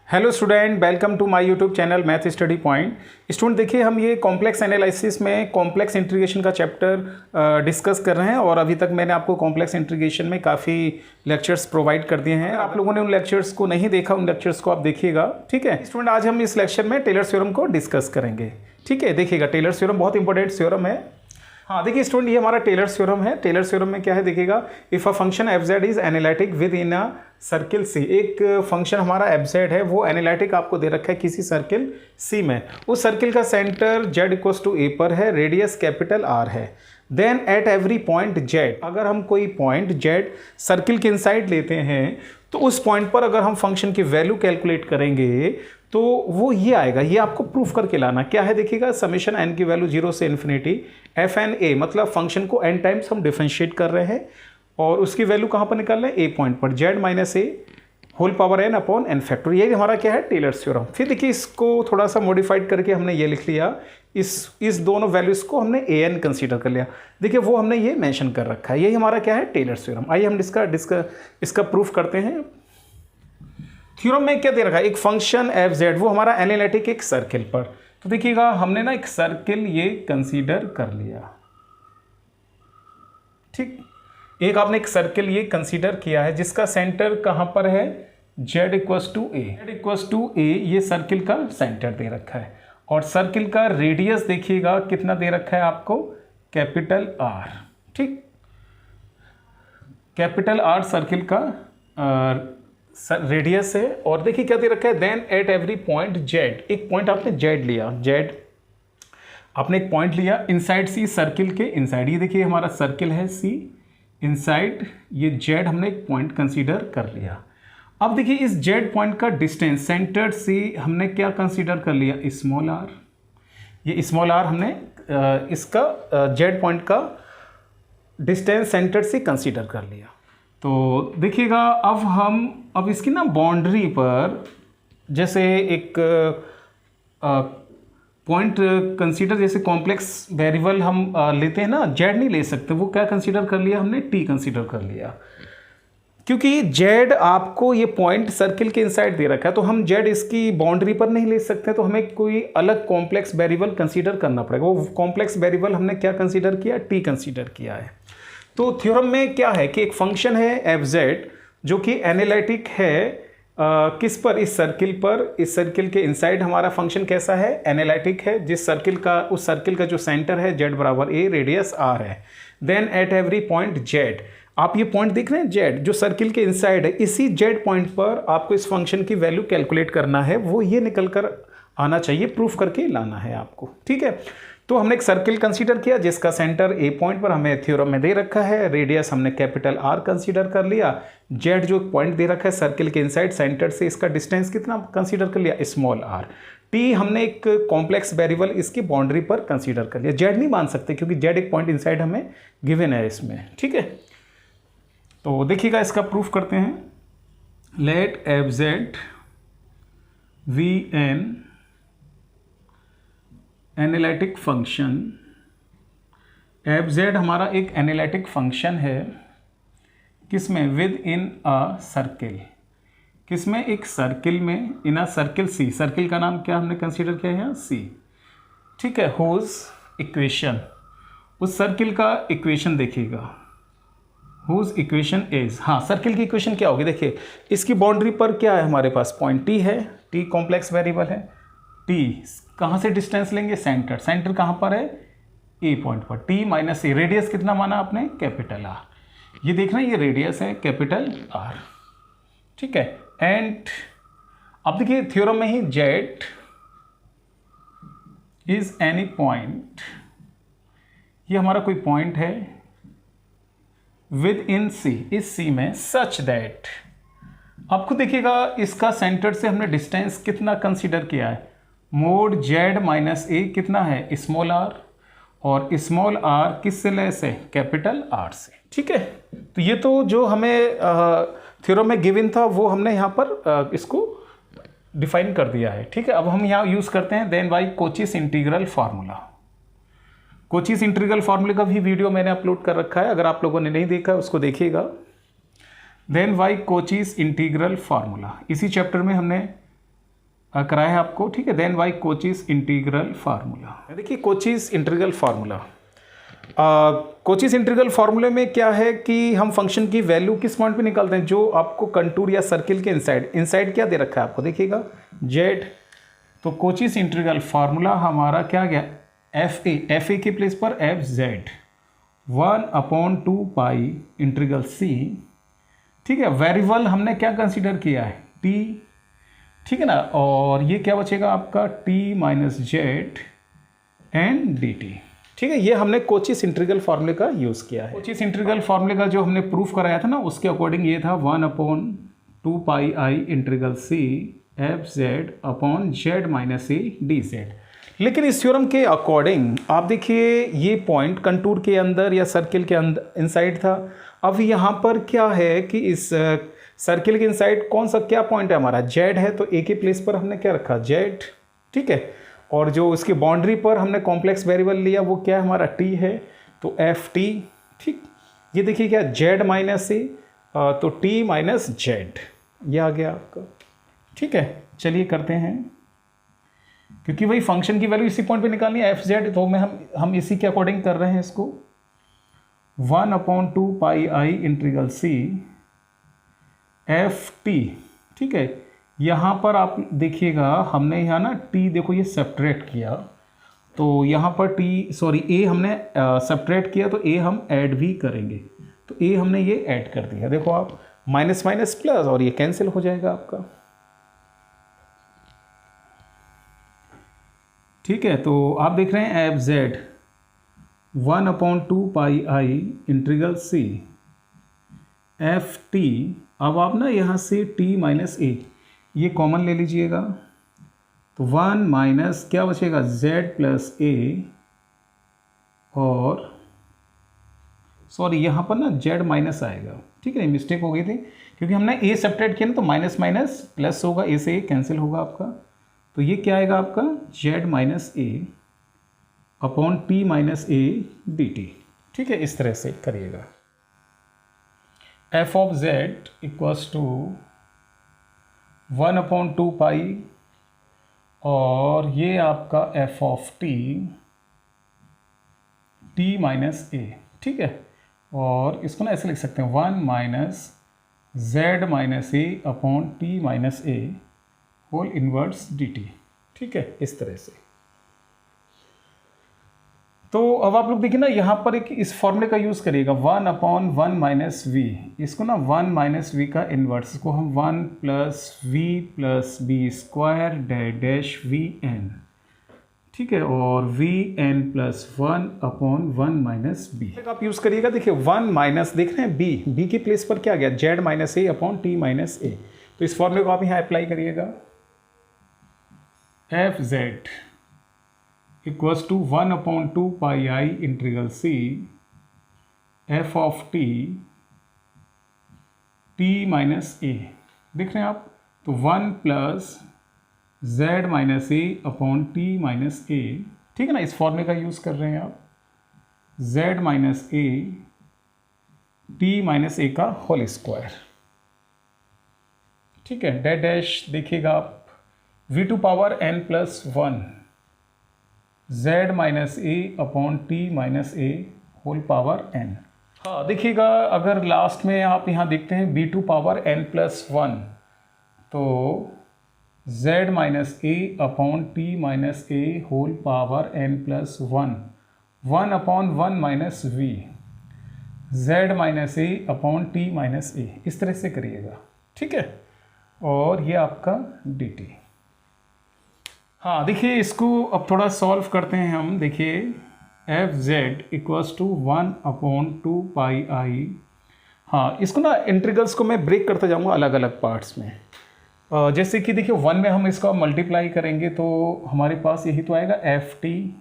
Hello student, welcome to my YouTube channel math study point. Student देखिए, हम ये complex analysis में complex integration का चैप्टर डिस्कस कर रहे हैं और अभी तक मैंने आपको कॉम्प्लेक्स इंटीग्रेशन में काफ़ी लेक्चर्स प्रोवाइड कर दिए हैं। आप लोगों ने उन लेक्चर्स को नहीं देखा, उन लेक्चर्स को आप देखिएगा। ठीक है स्टूडेंट, आज हम इस लेक्चर में टेलर्स थ्योरम को डिस्कस करेंगे। ठीक है, देखिएगा टेलर्स थ्योरम बहुत इंपॉर्टेंट थ्योरम है। हाँ देखिए स्टूडेंट, ये हमारा टेलर्स थ्योरम है। टेलर्स थ्योरम में क्या है देखिएगा, if a function f z is analytic within a circle c. एक फंक्शन हमारा एफ जेड है, वो एनालिटिक आपको दे रखा है किसी सर्किल सी में। उस सर्किल का centre Z equals to a पर है, रेडियस कैपिटल आर है। Then at every point Z, अगर हम कोई पॉइंट जेड सर्किल के इनसाइड लेते हैं तो उस पॉइंट पर अगर हम फंक्शन की वैल्यू कैलकुलेट करेंगे तो वो ये आएगा। ये आपको प्रूफ करके लाना क्या है देखिएगा, समेशन एन की वैल्यू 0 से इन्फिनिटी एफ एन ए, मतलब फंक्शन को एन टाइम्स हम डिफरेंशिएट कर रहे हैं और उसकी वैल्यू कहाँ पर निकाल रहे हैं, ए पॉइंट पर, z minus a whole power n upon n factor. ये हमारा क्या है, टेलर्स थ्योरम। फिर देखिए इसको थोड़ा सा मॉडिफाइड करके हमने ये लिख लिया, इस दोनों वैल्यूज को हमने ए एन कंसीडर कर लिया। देखिए वो हमने ये मेंशन कर रखा है, यही हमारा क्या है, टेलर्स थ्योरम। आइए हम इसका प्रूफ करते हैं। थ्योरम में क्या दे रखा है, एक फंक्शन एफ जेड, वो हमारा एनालिटिक एक सर्किल पर। तो देखिएगा हमने ना एक सर्किल ये कंसीडर कर लिया। ठीक, एक आपने एक सर्किल ये कंसीडर किया है जिसका सेंटर कहां पर है, z equals to a. Z equals to a ये सर्किल का सेंटर दे रखा है और सर्किल का रेडियस देखिएगा कितना दे रखा है आपको, कैपिटल आर। ठीक, कैपिटल आर सर्किल का रेडियस है। और देखिए क्या दे रखा है, then at every point Z, एक पॉइंट आपने जेड लिया, जेड आपने एक पॉइंट लिया इनसाइड सी, सर्किल के इनसाइड। ये देखिए हमारा सर्किल है सी, इनसाइड ये जेड हमने एक पॉइंट कंसीडर कर लिया। अब देखिए इस जेड पॉइंट का डिस्टेंस सेंटर से हमने क्या कंसीडर कर लिया, स्मॉल आर। ये स्मॉल आर हमने इसका जेड पॉइंट का डिस्टेंस सेंटर से कंसीडर कर लिया। तो देखिएगा अब इसकी ना बाउंड्री पर जैसे एक पॉइंट कंसीडर, जैसे कॉम्प्लेक्स वेरिएबल हम लेते हैं ना, जेड नहीं ले सकते, वो क्या कंसीडर कर लिया हमने, टी कंसीडर कर लिया। क्योंकि जेड आपको ये पॉइंट सर्किल के इनसाइड दे रखा है तो हम जेड इसकी बाउंड्री पर नहीं ले सकते, तो हमें कोई अलग कॉम्प्लेक्स वेरिएबल कंसीडर करना पड़ेगा। वो कॉम्प्लेक्स वेरिएबल हमने क्या कंसीडर किया, टी कंसीडर किया है। तो थ्योरम में क्या है कि एक फंक्शन है एफ जेड जो कि एनालिटिक है किस पर, इस सर्किल पर। इस सर्किल के इनसाइड हमारा फंक्शन कैसा है, एनालिटिक है। जिस सर्किल का, उस सर्किल का जो सेंटर है जेड बराबर ए, रेडियस आर है। Then at every point Z, आप ये पॉइंट देख रहे हैं जेड जो सर्किल के इनसाइड है, इसी जेड पॉइंट पर आपको इस फंक्शन की वैल्यू कैलकुलेट करना है, वो ये निकल कर आना चाहिए, प्रूफ करके लाना है आपको। ठीक है, तो हमने एक सर्किल कंसीडर किया जिसका सेंटर ए पॉइंट पर हमें थ्योरम में दे रखा है, रेडियस हमने कैपिटल आर कंसीडर कर लिया, जेड जो पॉइंट दे रखा है सर्किल के इनसाइड सेंटर से इसका डिस्टेंस कितना कंसीडर कर लिया, स्मॉल आर। टी हमने एक कॉम्प्लेक्स वेरिएबल इसकी बाउंड्री पर कंसीडर कर लिया। जेड नहीं मान सकते क्योंकि जेड एक पॉइंट इनसाइड हमें गिवन है इसमें। ठीक है, तो देखिएगा इसका प्रूफ करते हैं। Let f z be an analytic function, f z हमारा एक एनालिटिक फंक्शन है, किसमें, विद इन अ सर्किल, किसमें, एक सर्किल में, इन अ सर्किल सी। सर्किल का नाम क्या हमने कंसीडर किया है, सी। ठीक है, हुज इक्वेशन, उस सर्किल का इक्वेशन देखिएगा, हुज इक्वेशन इज, हाँ सर्किल की इक्वेशन क्या होगी, देखिए इसकी बाउंड्री पर क्या है हमारे पास, पॉइंट टी है, टी कॉम्प्लेक्स वेरिएबल है। टी कहाँ से डिस्टेंस लेंगे, सेंटर, सेंटर कहाँ पर है, ए पॉइंट पर, टी माइनस ए, रेडियस कितना माना आपने, कैपिटल आर। ये देखना ये रेडियस है कैपिटल आर। ठीक है, एंड अब देखिए थ्योरम में ही जेड इज एनी पॉइंट, ये हमारा कोई पॉइंट है विद इन सी, इस सी में, सच दैट, आपको देखिएगा इसका सेंटर से हमने डिस्टेंस कितना कंसीडर किया है, मोड जेड माइनस ए कितना है, स्मॉल आर, और स्मॉल आर किससे लेस है, कैपिटल आर से। ठीक है, तो ये तो जो हमें थ्योरम में गिवन था वो हमने यहाँ पर इसको डिफाइन कर दिया है। ठीक है, अब हम यहाँ यूज़ करते हैं then by Cauchy's integral formula. Cauchy's integral फार्मूले का भी वीडियो मैंने अपलोड कर रखा है, अगर आप लोगों ने नहीं देखा उसको देखिएगा। Then by Cauchy's integral formula, इसी चैप्टर में हमने कराया है आपको, ठीक है। Then by Cauchy's integral formula. देखिए Cauchy's integral formula, Cauchy's integral फार्मूले में क्या है कि हम फंक्शन की वैल्यू किस पॉइंट पे निकालते हैं, जो आपको कंटूर या सर्किल के इनसाइड क्या दे रखा है आपको, देखिएगा जेड। तो कोचीज इंटीग्रल फार्मूला हमारा क्या गया, एफ ए के प्लेस पर एफ जेड 1/2 पाई इंटीग्रल सी, ठीक है। वेरिएबल हमने क्या कंसीडर किया है, टी, ठीक है ना। और ये क्या बचेगा आपका T minus Z and D t, ठीक है। ये हमने कोचीज इंटीग्रल फार्मूले का यूज़ किया है। कोचीज इंटीग्रल फार्मूले का जो हमने प्रूफ कराया था ना, उसके अकॉर्डिंग ये था 1/2 pi i integral c f z upon z minus a d z. लेकिन इस थ्योरम के अकॉर्डिंग आप देखिए ये पॉइंट कंटूर के अंदर या सर्किल के अंदर इनसाइड था। अब यहाँ पर क्या है कि इस सर्किल के इनसाइड कौन सा क्या पॉइंट है हमारा, जेड है, तो ए के प्लेस पर हमने क्या रखा, जेड, ठीक है। और जो उसकी बाउंड्री पर हमने कॉम्प्लेक्स वेरिएबल लिया वो क्या है हमारा टी है, तो एफ टी, ठीक। ये देखिए क्या जेड माइनस ए, तो टी माइनस जेड, ये आ गया आपका, ठीक है। चलिए करते हैं, क्योंकि वही फंक्शन की वैल्यू इसी पॉइंट पे निकालनी है एफ जेड, तो हम इसी के अकॉर्डिंग कर रहे हैं इसको। 1/2 pi i integral c f T, ठीक है। यहाँ पर आप देखिएगा हमने यहाँ ना टी देखो ये सब्ट्रैक्ट किया, तो यहाँ पर ए हमने सब्ट्रैक्ट किया, तो ए हम ऐड भी करेंगे, तो ए हमने ये ऐड कर दिया। देखो आप माइनस माइनस प्लस, और ये कैंसिल हो जाएगा आपका, ठीक है। तो आप देख रहे हैं F Z 1/2 pi i integral c f T. अब आप ना यहाँ से टी माइनस ए ये कॉमन ले लीजिएगा, तो 1 माइनस क्या बचेगा जेड प्लस ए, और सॉरी यहाँ पर ना जेड माइनस आएगा, ठीक है, मिस्टेक हो गई थी, क्योंकि हमने ए सब्ट्रैक्ट किया ना, तो माइनस माइनस प्लस होगा, ए से ए कैंसिल होगा आपका, तो ये क्या आएगा आपका z minus a upon t minus a d t, ठीक है। इस तरह से करिएगा। F of z equals to 1/2 pi, और ये आपका f of t minus a, ठीक है। और इसको ना ऐसे लिख सकते हैं 1 minus Z minus a upon t minus a whole inverse D t, ठीक है, इस तरह से। तो अब आप लोग देखिए ना यहाँ पर एक इस फॉर्मूले का यूज़ करिएगा 1/1 माइनस वी, इसको ना 1 माइनस वी का इन्वर्स, इसको हम 1 plus v plus b square dash v n, ठीक है, और v n plus 1/1 minus b आप यूज़ करिएगा। देखिए 1 माइनस देख रहे हैं बी की प्लेस पर क्या गया, z minus a upon t minus a, तो इस फॉर्मूले को आप यहाँ अप्लाई करिएगा। F z equals to 1/2 pi i integral c f of t minus a, देख रहे हैं आप, तो 1 plus z minus a upon t minus a, ठीक है ना, इस फॉर्मूले का यूज़ कर रहे हैं आप। Z minus a t minus a का होल स्क्वायर, ठीक है, डैश देखिएगा आप v2 power n plus 1 z minus a upon t minus a whole power n। हाँ देखिएगा अगर लास्ट में आप यहाँ देखते हैं v2 पावर n प्लस 1, तो z minus a upon t minus a whole power n plus 1/1 minus v z minus a upon t minus a, इस तरह से करिएगा, ठीक है। और ये आपका dt। हाँ देखिए इसको अब थोड़ा सॉल्व करते हैं हम। देखिए F z equals to 1/2 pi आई, हाँ इसको ना इंटीग्रल्स को मैं ब्रेक करता जाऊँगा अलग अलग पार्ट्स में। जैसे कि देखिए 1 में हम इसका मल्टीप्लाई करेंगे तो हमारे पास यही तो आएगा F t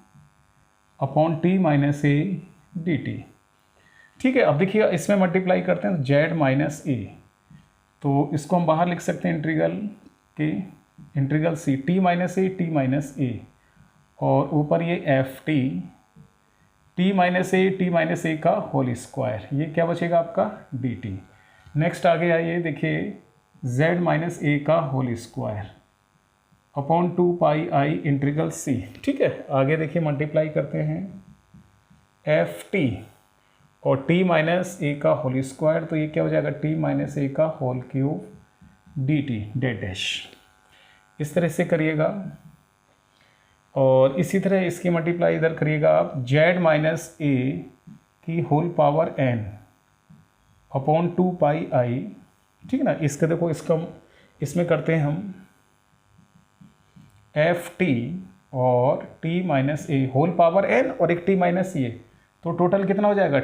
upon t minus a d t, ठीक है। अब देखिए इसमें मल्टीप्लाई करते हैं तो जेड माइनस ए, तो इसको हम बाहर लिख सकते हैं इंटीग्रल सी टी माइनस ए, और ऊपर ये एफ टी माइनस ए का होल स्क्वायर, ये क्या बचेगा आपका डी टी। नेक्स्ट आगे आइए, देखिए z माइनस ए का whole square upon 2 pi integral सी। ठीक है, आगे देखिए मल्टीप्लाई करते हैं एफ टी और t माइनस ए का होल स्क्वायर, तो ये क्या हो जाएगा t माइनस ए का होल क्यूब डी टी डेट डैश। इस तरह से करिएगा और इसी तरह इसकी मल्टीप्लाई इधर करिएगा आप z माइनस ए की होल पावर n अपॉन 2 पाई। ठीक है ना, इसका देखो इसका इसमें करते हैं हम एफ टी और t minus a whole power n और एक t माइनस ए, तो टोटल कितना हो जाएगा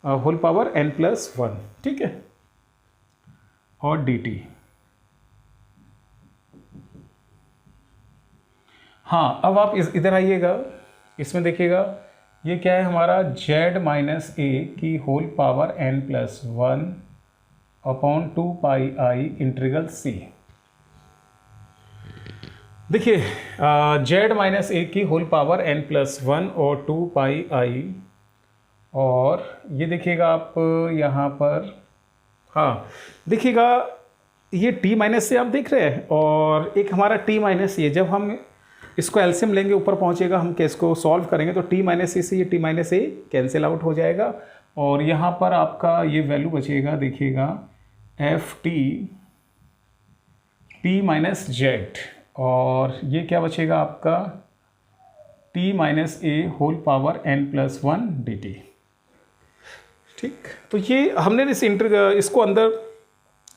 होल पावर n प्लस 1। ठीक है, और dt। हाँ, अब आप इधर आइएगा, इसमें देखिएगा ये क्या है हमारा z माइनस ए की whole power n plus 1 upon 2 pi integral c. देखिए z माइनस ए की होल पावर n प्लस 1 और 2 पाई, और ये देखिएगा आप यहाँ पर, हाँ देखिएगा ये t माइनस से आप देख रहे हैं, और एक हमारा t माइनस ये, जब हम इसको एलसीएम लेंगे ऊपर पहुँचेगा, हम केस को सॉल्व करेंगे तो t माइनस ए से ये t माइनस ए कैंसिल आउट हो जाएगा, और यहाँ पर आपका ये वैल्यू बचेगा, देखिएगा एफ टी माइनस जेड, और ये क्या बचेगा आपका t minus a whole power n plus 1 d t. ठीक, तो ये हमने इसको अंदर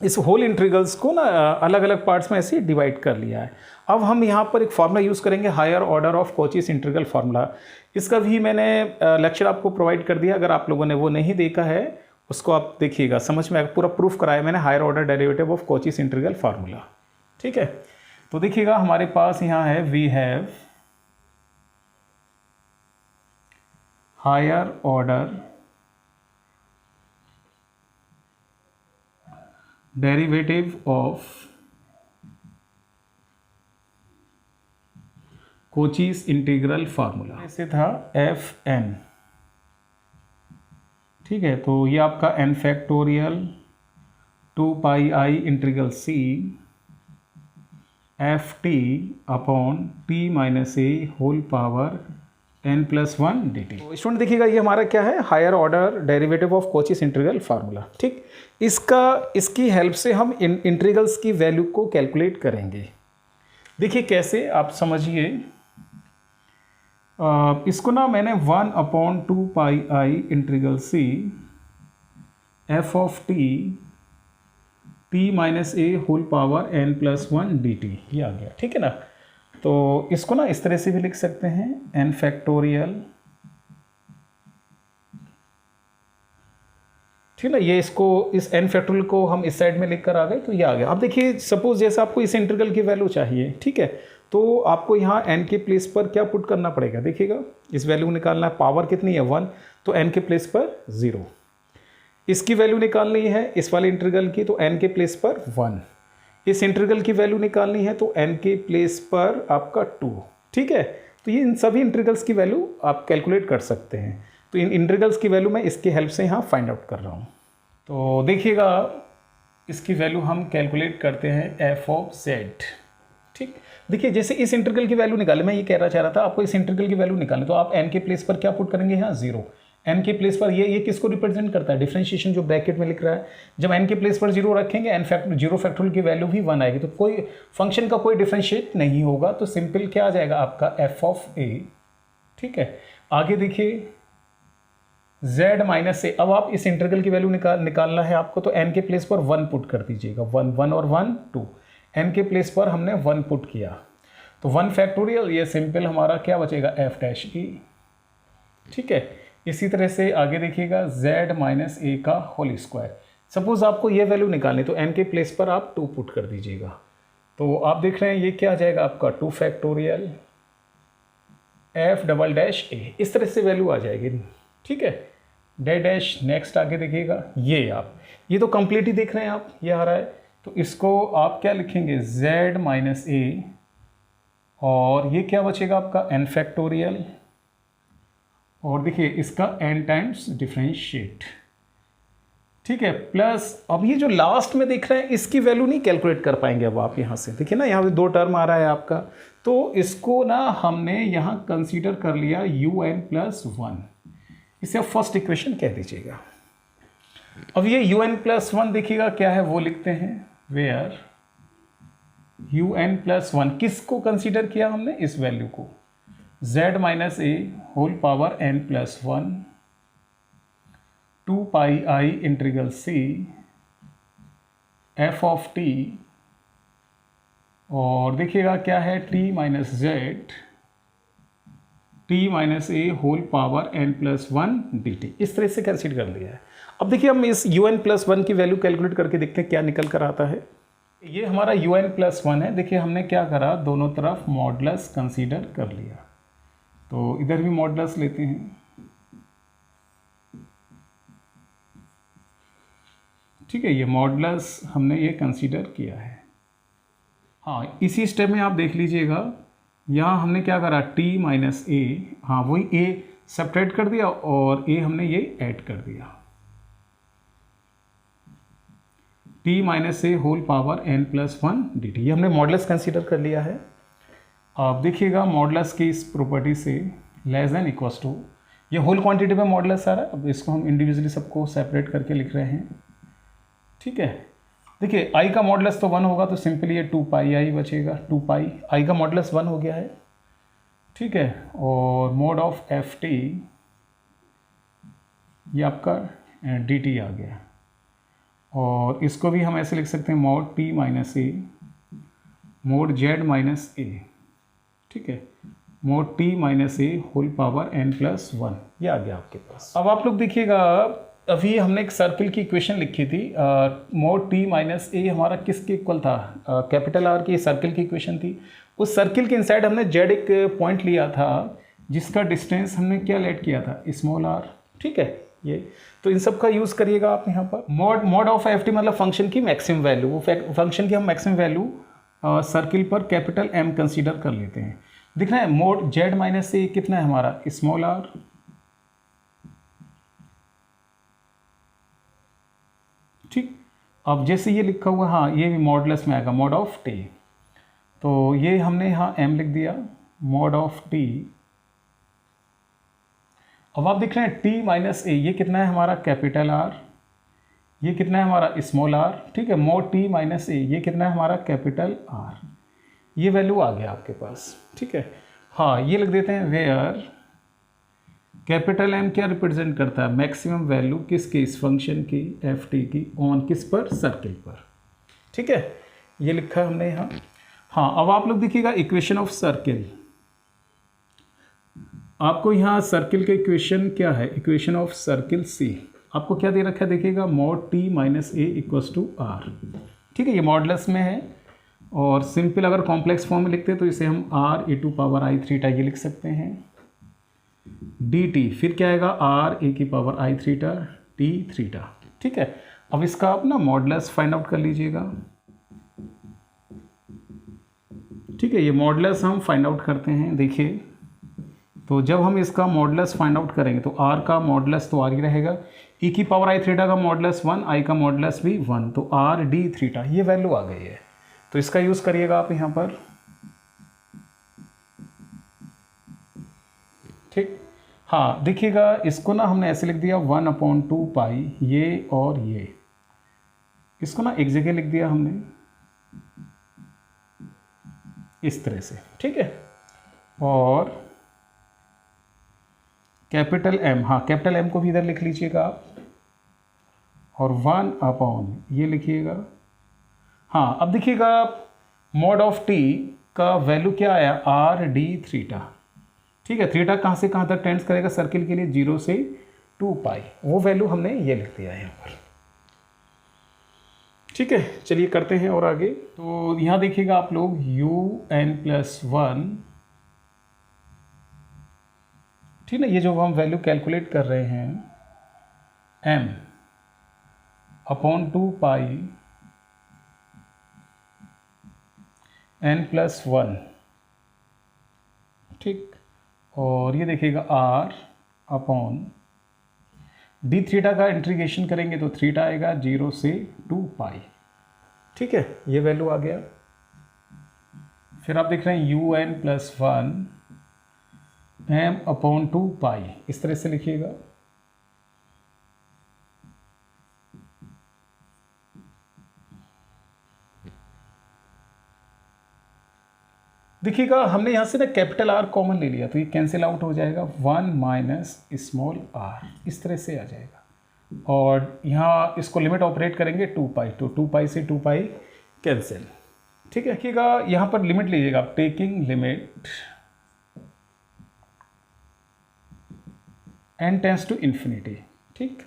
इस होल इंटीग्रल्स को ना अलग अलग पार्ट्स में ऐसे डिवाइड कर लिया है। अब हम यहाँ पर एक फार्मूला यूज़ करेंगे, higher order of Cauchy's integral formula. इसका भी मैंने लेक्चर आपको प्रोवाइड कर दिया, अगर आप लोगों ने वो नहीं देखा है उसको आप देखिएगा, समझ में पूरा प्रूफ कराया मैंने, higher order derivative of Cauchy's integral formula. ठीक है, तो देखिएगा हमारे पास यहाँ है we have higher order derivative of Cauchy's integral formula, ऐसे था एफ एन। ठीक है, तो ये आपका n factorial 2 pi integral c f t upon t minus a whole power n plus 1 d t. तो स्टूडेंट देखिएगा ये हमारा क्या है, higher order derivative of Cauchy's integral formula. ठीक, इसकी हेल्प से हम इंटीग्रल्स की वैल्यू को कैलकुलेट करेंगे। देखिए कैसे, आप समझिए, इसको ना मैंने 1 upon 2 pi integral c f of t minus a whole power n plus 1 d t, ये आ गया। ठीक है ना, तो इसको ना इस तरह से भी लिख सकते हैं n फैक्टोरियल। ठीक है ना, ये इसको इस n फैक्टोरियल को हम इस साइड में लिख कर आ गए, तो ये आ गया। अब देखिए सपोज जैसे आपको इस इंटीग्रल की वैल्यू चाहिए, ठीक है, तो आपको यहाँ n के प्लेस पर क्या पुट करना पड़ेगा, देखिएगा इस वैल्यू निकालना है, पावर कितनी है 1, तो n के प्लेस पर 0। इसकी वैल्यू निकालनी है इस वाले इंटीग्रल की, तो n के प्लेस पर 1। इस इंटीग्रल की वैल्यू निकालनी है तो n के प्लेस पर आपका 2। ठीक है, तो ये इन सभी इंटीग्रल्स की वैल्यू आप कैलकुलेट कर सकते हैं। तो इन इंटीग्रल्स की वैल्यू मैं इसकी हेल्प से यहाँ फाइंड आउट कर रहा हूँ। तो देखिएगा इसकी वैल्यू हम कैलकुलेट करते हैं एफ ऑफ जेड। ठीक, देखिए जैसे इस इंटीग्रल की वैल्यू निकाले, मैं ये कहना चाह रहा था आपको इस इंटीग्रल की वैल्यू निकालें, तो आप n के प्लेस पर क्या पुट करेंगे यहाँ 0। n के प्लेस पर ये किसको रिप्रेजेंट करता है, डिफरेंशिएशन जो ब्रैकेट में लिख रहा है। जब n के प्लेस पर 0 रखेंगे जीरो फैक्टोरियल की वैल्यू भी 1 आएगी, तो कोई फंक्शन का कोई डिफरेंशिएट नहीं होगा, तो सिंपल क्या आ जाएगा आपका एफ ऑफ ए। ठीक है, आगे देखिए z माइनस ए, अब आप इस इंटीग्रल की वैल्यू निकालना है आपको, तो n के प्लेस पर 1 पुट कर दीजिएगा, 1 और 1 2, n के प्लेस पर हमने 1 पुट किया, तो 1 फैक्टोरियल, ये सिंपल हमारा क्या बचेगा एफ डैश ई। ठीक है, इसी तरह से आगे देखिएगा z माइनस ए का होल स्क्वायर। सपोज आपको ये वैल्यू निकालनी, तो n के प्लेस पर आप 2 पुट कर दीजिएगा, तो आप देख रहे हैं ये क्या आ जाएगा आपका 2 फैक्टोरियल एफ डबल डैश ए, इस तरह से वैल्यू आ जाएगी। ठीक है, डैश डैश, नेक्स्ट आगे देखिएगा ये तो कंप्लीट ही देख रहे हैं आप, ये आ रहा है, तो इसको आप क्या लिखेंगे z माइनस ए, और ये क्या बचेगा आपका n फैक्टोरियल, और देखिए इसका n टाइम्स डिफरेंशिएट, ठीक है, प्लस अब ये जो लास्ट में दिख रहा है इसकी वैल्यू नहीं कैलकुलेट कर पाएंगे अब आप यहाँ से। देखिए ना, यहाँ पे 2 टर्म आ रहा है आपका, तो इसको ना हमने यहाँ कंसीडर कर लिया un+1। इसे आप फर्स्ट इक्वेशन कह दीजिएगा। अब ये un+1 देखिएगा क्या है, वो लिखते हैं वेयर un+1 किसको कंसीडर किया हमने, इस वैल्यू को, z - a whole power n+1 2 pi i integral c f of t, और देखिएगा क्या है t - z t - a whole power n+1 dt। इस तरह से कंसीडर कर लिया है। अब देखिए हम इस un+1 की वैल्यू कैलकुलेट करके देखते हैं क्या निकल कर आता है। ये हमारा un+1 है। देखिए हमने क्या करा, दोनों तरफ मॉडुलस कंसीडर कर लिया, तो इधर भी मॉडुलस लेते हैं। ठीक है, ये मॉडुलस हमने ये कंसीडर किया है। हाँ, इसी स्टेप में आप देख लीजिएगा, यहाँ हमने क्या करा, t - a, हाँ वही a सब्ट्रैक्ट कर दिया और a हमने ये ऐड कर दिया, t - a whole power n+1 dt। ये हमने मॉडुलस कंसीडर कर लिया है। अब देखिएगा मॉडुलस की इस प्रॉपर्टी से लेस देन इक्वल्स टू, ये होल क्वांटिटी में मॉडुलस आ रहा है। अब इसको हम इंडिविजुअली सबको सेपरेट करके लिख रहे हैं। ठीक है, देखिए i का मॉडुलस तो 1 होगा, तो सिंपली ये 2 पाई i बचेगा। 2 पाई i का मॉडुलस 1 हो गया है। ठीक है, और मोड ऑफ एफ टी, ये आपका dt आ गया, और इसको भी हम ऐसे लिख सकते हैं mod t - a mod z - a। ठीक है, mod t - a whole power n+1, ये आ गया आपके पास। अब आप लोग देखिएगा, अभी हमने एक सर्किल की इक्वेशन लिखी थी, मोड t - a हमारा किसके इक्वल था, कैपिटल R की सर्किल की इक्वेशन थी। उस सर्किल के इनसाइड हमने z एक पॉइंट लिया था जिसका डिस्टेंस हमने क्या लेट किया था, स्मॉल r। ठीक है, ये तो इन सब का यूज़ करिएगा आप यहाँ पर। मोड ऑफ एफ टी मतलब फंक्शन की मैक्सिमम वैल्यू, वो फंक्शन की हम मैक्सिमम वैल्यू सर्किल पर कैपिटल M कंसीडर कर लेते हैं। दिख रहा है मोड z - a कितना है हमारा, स्मॉल r। ठीक, अब जैसे ये लिखा हुआ, हाँ ये भी मॉडुलस में आएगा, मोड ऑफ t, तो ये हमने यहाँ m लिख दिया, मोड ऑफ t। अब आप देख रहे हैं t - a ये कितना है हमारा, कैपिटल R, ये कितना है हमारा, स्मॉल r। ठीक है, मोड t - a ये कितना है हमारा, कैपिटल R। ये वैल्यू आ गया आपके पास। ठीक है, हाँ ये लिख देते हैं वेयर कैपिटल M क्या रिप्रेजेंट करता है, मैक्सिमम वैल्यू किसकी, इस फंक्शन की एफ टी की, ऑन किस पर, सर्किल पर। ठीक है, ये लिखा है हमने यहाँ। हाँ, अब आप लोग देखिएगा इक्वेशन ऑफ सर्किल, आपको यहाँ सर्किल के इक्वेशन क्या है, इक्वेशन ऑफ सर्किल C आपको क्या दे रखा है, देखिएगा mod t - a equals to r। ठीक है, ये मॉडुलस में है, और सिंपल अगर कॉम्प्लेक्स फॉर्म में लिखते हैं तो इसे हम r(e⁻i⁻θ ये लिख सकते हैं, dt फिर क्या आएगा, r(e⁻i⁻θ t⁻θ। ठीक है, अब इसका आप ना मॉडुलस फाइंड आउट कर लीजिएगा। ठीक है, ये मॉडुलस हम फाइंड आउट करते हैं। देखिए, तो जब हम इसका मॉडुलस फाइंड आउट करेंगे तो r का मॉडुलस तो r ही रहेगा, e⁻i⁻θ का मॉडुलस 1, i का मॉडुलस भी 1, तो r(d⁻θ) ये वैल्यू आ गई है। तो इसका यूज़ करिएगा आप यहाँ पर। ठीक, हाँ देखिएगा इसको ना हमने ऐसे लिख दिया 1/2 पाई, ये और ये, इसको ना एक जगह लिख दिया हमने इस तरह से। ठीक है, और कैपिटल M, हाँ कैपिटल M को भी इधर लिख लीजिएगा आप, और 1/ ये लिखिएगा। हाँ, अब देखिएगा मोड ऑफ t का वैल्यू क्या आया, r(d⁻θ)। ठीक है, थीटा कहाँ से कहाँ तक टेंड्स करेगा सर्किल के लिए, 0 से 2 पाई, वो वैल्यू हमने ये लिख दिया है यहाँ पर। ठीक है, चलिए करते हैं और आगे। तो यहाँ देखिएगा आप लोग un+1, ठीक है, ये जो हम वैल्यू कैलकुलेट कर रहे हैं m/2 पाई n+1। ठीक, और ये देखिएगा r/, डी थीटा का इंटीग्रेशन करेंगे तो थीटा आएगा 0 से 2 पाई। ठीक है, ये वैल्यू आ गया। फिर आप देख रहे हैं UN + 1 m/2 पाई, इस तरह से लिखिएगा। देखिएगा हमने यहाँ से ना कैपिटल R कॉमन ले लिया तो ये कैंसिल आउट हो जाएगा, 1 - स्मॉल r, इस तरह से आ जाएगा। और यहाँ इसको लिमिट ऑपरेट करेंगे 2 पाई, तो 2 पाई से 2 पाई कैंसिल। ठीक है, देखिएगा यहाँ पर लिमिट लीजिएगा, taking limit n tends to infinity. ठीक,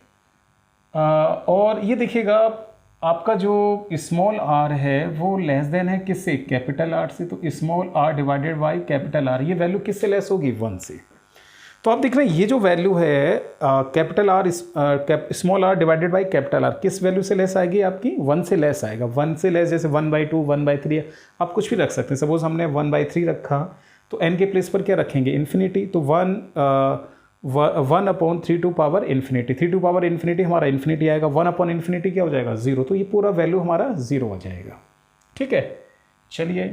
और ये देखिएगा आपका जो स्मॉल r है वो लेस देन है किससे, कैपिटल R से। तो small r divided by capital R, ये वैल्यू किससे लेस होगी, 1 से। तो आप देख रहे हैं ये जो वैल्यू है capital R small r divided by capital R, किस वैल्यू से लेस आएगी आपकी, 1 से लेस आएगा। 1 से लेस जैसे 1/2, 1/3, आप कुछ भी रख सकते हैं। सपोज हमने 1/3 रखा तो n के प्लेस पर क्या रखेंगे, इन्फिनिटी। तो 1/3 to power infinity, 3 to power infinity हमारा इन्फिनिटी आएगा, 1/इन्फिनिटी क्या हो जाएगा, 0। तो ये पूरा वैल्यू हमारा 0 आ जाएगा। ठीक है, चलिए,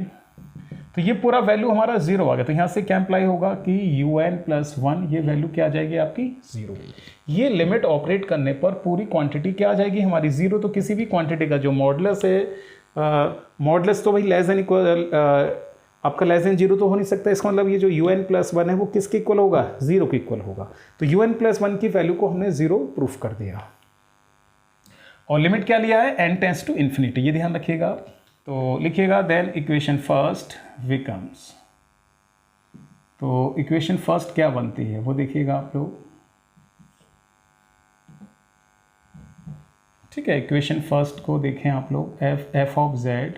तो ये पूरा वैल्यू हमारा 0 आ गया। तो यहाँ से क्या अप्लाई होगा कि UN + 1, ये वैल्यू क्या आ जाएगी आपकी, 0। ये लिमिट ऑपरेट करने पर पूरी क्वांटिटी क्या आ जाएगी हमारी, 0। तो किसी भी क्वांटिटी का जो मॉडुलस है, मॉडुलस तो भाई लेस देन इक्वल, आपका लेस देन 0 तो हो नहीं सकता। इसका मतलब ये जो UN + 1 है वो किसके इक्वल होगा, 0 के इक्वल होगा। तो UN + 1 की वैल्यू को हमने 0 प्रूफ कर दिया। और लिमिट क्या लिया है, n टेंड्स टू इन्फिनिटी, ये ध्यान रखिएगा। तो लिखिएगा देन इक्वेशन फर्स्ट बिकम्स, तो इक्वेशन फर्स्ट क्या बनती है वो देखिएगा आप लोग। ठीक है, इक्वेशन फर्स्ट को देखें आप लोग, f of z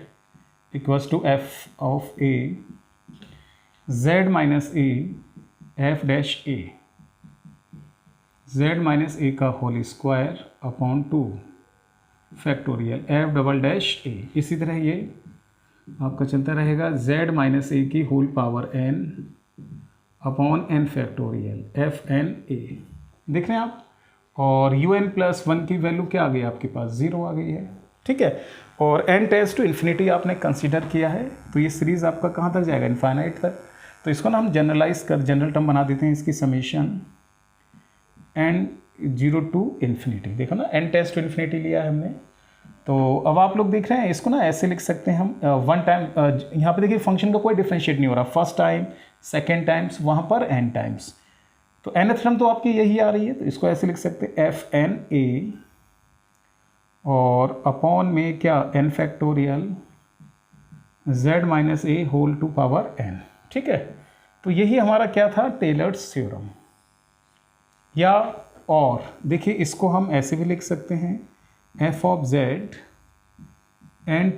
equals to f of a z - a f dash a, z - a का whole square upon 2 factorial f double dash a। इसी तरह ये आपका चलता रहेगा, z - a की whole power n upon n factorial f n a। देख रहे हैं आप। और UN + 1 की वैल्यू क्या आ गई आपके पास, 0 आ गई है। ठीक है, और n टेंड्स टू इन्फिनिटी आपने कंसीडर किया है, तो ये सीरीज़ आपका कहाँ तक जाएगा, इनफाइनाइट तक। तो इसको ना हम जनरल टर्म बना देते हैं, इसकी समीशन n 0 टू इन्फिनिटी। देखो ना, n टेंड्स टू इन्फिनिटी लिया है हमने। तो अब आप लोग देख रहे हैं इसको ना ऐसे लिख सकते हैं हम, 1 टाइम, यहाँ पे देखिए फंक्शन का कोई डिफ्रेंशिएट नहीं हो रहा, फर्स्ट टाइम, सेकेंड टाइम्स, वहाँ पर n टाइम्स। तो nth टर्म तो आपकी यही आ रही है, तो इसको ऐसे लिख सकते हैं fNA और अपॉन में क्या, n factorial z - a whole to power n। ठीक है, तो यही हमारा क्या था, टेलर्स थ्योरम। या और देखिए इसको हम ऐसे भी लिख सकते हैं, f of z n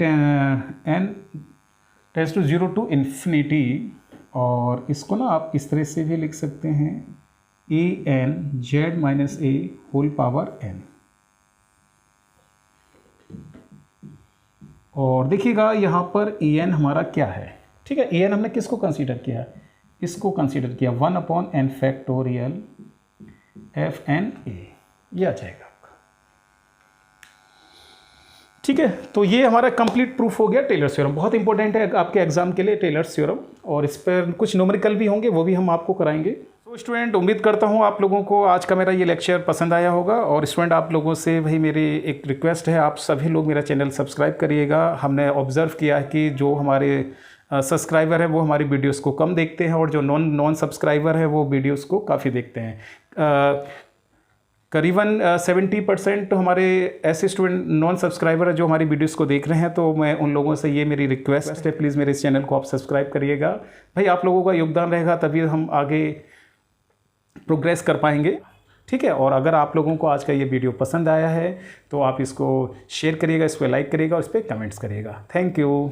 tends to 0 to infinity, और इसको ना आप इस तरह से भी लिख सकते हैं, an z - a whole power n। और देखिएगा यहाँ पर en हमारा क्या है। ठीक है, en हमने किसको कंसीडर किया, इसको कंसीडर किया, 1/n फैक्टोरियल fNA, ये आ जाएगा आपका। ठीक है, तो ये हमारा कंप्लीट प्रूफ हो गया टेलर्स थ्योरम। बहुत इंपॉर्टेंट है आपके एग्जाम के लिए टेलर्स थ्योरम, और इस पर कुछ न्यूमेरिकल भी होंगे, वो भी हम आपको कराएंगे। तो स्टूडेंट, उम्मीद करता हूँ आप लोगों को आज का मेरा ये लेक्चर पसंद आया होगा। और स्टूडेंट, आप लोगों से भाई मेरी एक रिक्वेस्ट है, आप सभी लोग मेरा चैनल सब्सक्राइब करिएगा। हमने ऑब्ज़र्व किया है कि जो हमारे सब्सक्राइबर हैं वो हमारी वीडियोस को कम देखते हैं, और जो नॉन सब्सक्राइबर है वो वीडियोस को काफ़ी देखते हैं। करीबन 70% हमारे ऐसे स्टूडेंट नॉन सब्सक्राइबर है जो हमारी वीडियोस को देख रहे हैं। तो मैं उन लोगों से ये मेरी रिक्वेस्ट है, प्लीज़ मेरे इस चैनल को आप सब्सक्राइब करिएगा। भाई आप लोगों का योगदान रहेगा तभी हम आगे प्रोग्रेस कर पाएंगे। ठीक है, और अगर आप लोगों को आज का ये वीडियो पसंद आया है तो आप इसको शेयर करिएगा, इस पर लाइक करिएगा और इस पर कमेंट्स करिएगा। Thank you.